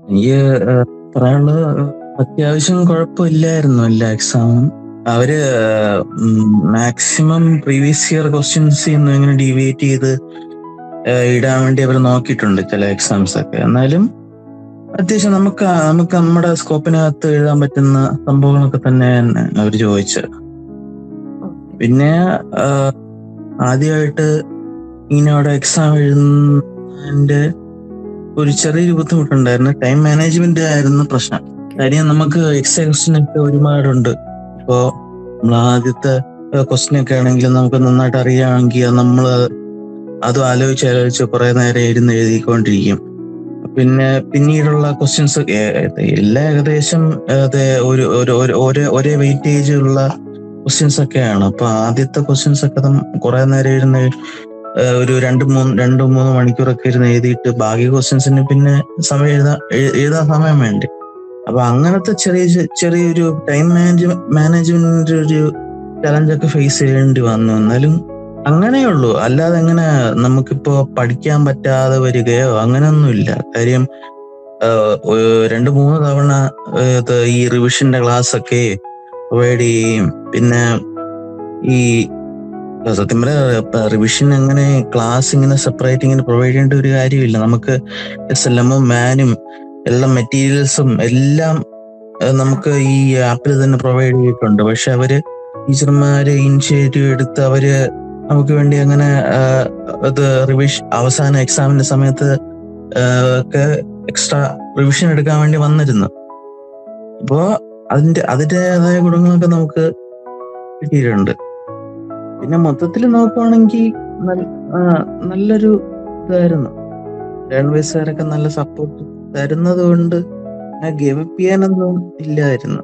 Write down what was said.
എനിക്ക് പറയാനുള്ളത് അത്യാവശ്യം കുഴപ്പമില്ലായിരുന്നു എല്ലാ എക്സാമും. അവര് മാക്സിമം പ്രീവിയസ് ഇയർ ക്വസ്റ്റ്യൻസ് ഇങ്ങനെ ഡീവിയേറ്റ് ചെയ്ത് ഇടാൻ വേണ്ടി അവർ നോക്കിയിട്ടുണ്ട് ചില എക്സാംസ് ഒക്കെ. എന്നാലും അത്യാവശ്യം നമുക്ക് നമ്മുടെ സ്കോപ്പിനകത്ത് എഴുതാൻ പറ്റുന്ന സംഭവങ്ങളൊക്കെ തന്നെ അവർ ചോദിച്ചത്. പിന്നെ ആദ്യമായിട്ട് ഇങ്ങനെ അവിടെ എക്സാം എഴുതുന്നതിന്റെ ഒരു ചെറിയൊരു ബുദ്ധിമുട്ടുണ്ടായിരുന്നു. ടൈം മാനേജ്മെന്റ് ആയിരുന്നു പ്രശ്നം. കാര്യം നമുക്ക് എക്സാം ക്വസ്റ്റ്യൻ ഒക്കെ ഒരുപാടുണ്ട്. ഇപ്പോ നമ്മൾ ആദ്യത്തെ ക്വസ്റ്റ്യൻ ഒക്കെ ആണെങ്കിൽ നമുക്ക് നന്നായിട്ട് അറിയാമെങ്കിൽ നമ്മൾ അത് ആലോചിച്ച് കുറെ നേരം ഇരുന്ന് എഴുതിക്കൊണ്ടിരിക്കും. പിന്നെ പിന്നീടുള്ള ക്വസ്റ്റ്യൻസ് എല്ലാം ഏകദേശം ഒരേ വെയിറ്റേജ് ഉള്ള ക്വസ്റ്റ്യൻസ് ഒക്കെയാണ്. അപ്പൊ ആദ്യത്തെ ക്വസ്റ്റ്യൻസ് ഒക്കെ കുറെ നേരം ഇരുന്ന് ഒരു 2-3 മണിക്കൂറൊക്കെ ഇരുന്ന് എഴുതിയിട്ട് ബാക്കി ക്വസ്റ്റ്യൻസിന് പിന്നെ എഴുതാൻ സമയം വേണ്ടേ. അപ്പൊ അങ്ങനത്തെ ചെറിയൊരു ടൈം മാനേജ്മെന്റ് ഒരു ചലഞ്ചൊക്കെ ഫേസ് ചെയ്യേണ്ടി വന്നു. എന്നാലും അങ്ങനെയുള്ളൂ. അല്ലാതെ എങ്ങനെ നമുക്കിപ്പോ പഠിക്കാൻ പറ്റാതെ വരികയോ അങ്ങനെയൊന്നുമില്ല. കാര്യം 2-3 തവണ ഈ റിവിഷന്റെ ക്ലാസ് ഒക്കെ പ്രൊവൈഡ് ചെയ്യുകയും പിന്നെ ഈ സത്യം പറയാ റിവിഷൻ അങ്ങനെ ക്ലാസ് ഇങ്ങനെ സെപ്പറേറ്റ് ഇങ്ങനെ പ്രൊവൈഡ് ചെയ്യേണ്ട ഒരു കാര്യമില്ല. നമുക്ക് SLM-ഉം മാനും എല്ലാ മെറ്റീരിയൽസും എല്ലാം നമുക്ക് ഈ ആപ്പിൽ തന്നെ പ്രൊവൈഡ് ചെയ്തിട്ടുണ്ട്. പക്ഷെ അവര് ടീച്ചർമാര് ഇനിഷ്യേറ്റീവ് എടുത്ത് അവര് നമുക്ക് വേണ്ടി അങ്ങനെ അവസാന എക്സാമിന്റെ സമയത്ത് ഒക്കെ എക്സ്ട്രാ റിവിഷൻ എടുക്കാൻ വേണ്ടി വന്നിരുന്നു. അപ്പോ അതിൻ്റെതായ ഗുണങ്ങളൊക്കെ നമുക്ക് കിട്ടിയിട്ടുണ്ട്. പിന്നെ മൊത്തത്തിൽ നോക്കുവാണെങ്കിൽ നല്ലൊരു ഇതായിരുന്നു. ഗവൺമെന്റുകാരൊക്കെ നല്ല സപ്പോർട്ട് തരുന്നത് കൊണ്ട് ഗിവ് അപ്പ് ചെയ്യാനൊന്നും ഇല്ലായിരുന്നു.